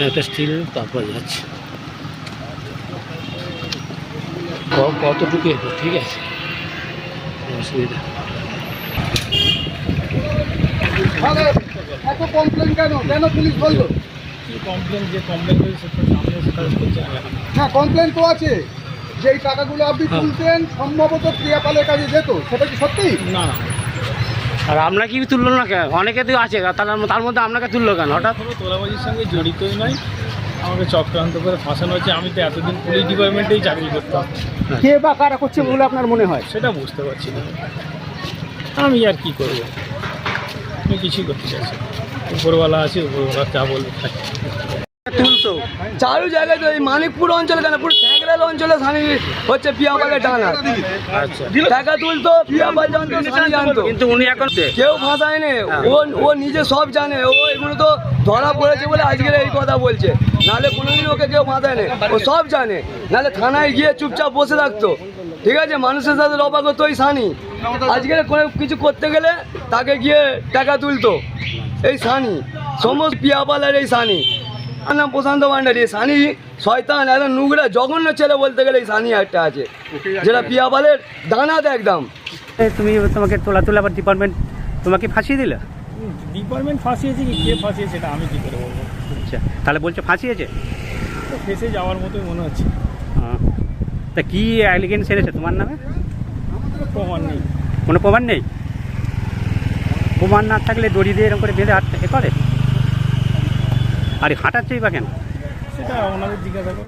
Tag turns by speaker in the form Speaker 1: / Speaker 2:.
Speaker 1: একটা স্টিল তারপর যাচ্ছে কতটুকু এগো, ঠিক আছে, অসুবিধা।
Speaker 2: এত কমপ্লেন কেন পুলিশ বললো?
Speaker 3: কি কমপ্লেন, যে কমপ্লেন করেছে সেটা করছে না।
Speaker 2: হ্যাঁ, কমপ্লেন তো আছে যে এই টাকাগুলো আপনি তুলতেন সম্ভবত ক্রিয়াপালের কাছে যেত, সেটা কি সত্যি?
Speaker 3: না না,
Speaker 1: আর আমরা কি তুললো না কেন? অনেকে তো আছে, তার মধ্যে আপনাকে তুললো কেন হঠাৎ?
Speaker 3: কোনো তোলাবাজির সঙ্গে জড়িতই নয়, আমাকে চক্রান্ত করে ফাঁসানো হচ্ছে। আমি তো এতদিন পুলিশ ডিপার্টমেন্টেই চাকরি করতাম,
Speaker 2: কে বা কারা করছে বলে আপনার মনে হয়?
Speaker 3: সেটা বুঝতে পারছি না। আমি আর কি করব, আমি কিছুই করতে চাইছি। উপরওয়ালা আছে, উপরওয়ালা যা বলবে তাই।
Speaker 1: তুলতো
Speaker 4: চারু জায়গায় তো এই মানিকপুর অঞ্চলে কেন, পুরো ট্যাংরাল অঞ্চলে সানি হচ্ছে পিয়াপালের টানা।
Speaker 1: আচ্ছা,
Speaker 4: টাকা তুলতো, পিয়াপাল জানতো, সানি জানতো,
Speaker 1: কিন্তু উনি এখন
Speaker 4: কেউ ফাঁসায় নে। ও নিজে সব জানে, ও এগুলো তো ধরা পড়েছে বলে আজকের এই কথা বলছে, নাহলে কোনোদিন ওকে কেউ ফাঁসায় নে। ও সব জানে, নাহলে থানায় গিয়ে চুপচাপ বসে থাকতো। ঠিক আছে, মানুষের সাথে রফা করতো ওই সানি। আজকের কোনো কিছু করতে গেলে তাকে গিয়ে টাকা তুলতো এই সানি, সমস্ত পিয়াপালের এই সানি। আমার নাম প্রশান্ত ভান্ডারী। সানি শয়তান, একটা নুগড়া জঘন্য ছেলে বলতে গেলে এই সানি একটা আছে, যেটা পিয়াপালের দানাতে একদম।
Speaker 1: তোমাকে তোলা আবার ডিপার্টমেন্ট তোমাকে ফাঁসিয়ে দিল?
Speaker 3: ডিপার্টমেন্ট ফাঁসিয়েছে কি কে ফাঁসিয়েছে সেটা আমি কী করে বলবো।
Speaker 1: আচ্ছা, তাহলে বলছো ফাঁসিয়েছে?
Speaker 3: তো ফেসে যাওয়ার মতোই মনে হচ্ছে।
Speaker 1: তা কি অ্যালিগেশন সেরেছে তোমার নামে?
Speaker 3: প্রমাণ নেই।
Speaker 1: কোনো প্রমাণ নেই? প্রমাণ না থাকলে দড়ি দিয়ে এরকম করে বেঁধে হাঁটতে করে? আর হাঁটাচ্ছেই বা কেন?
Speaker 3: সেটা ওনাদের জিজ্ঞাসা করো।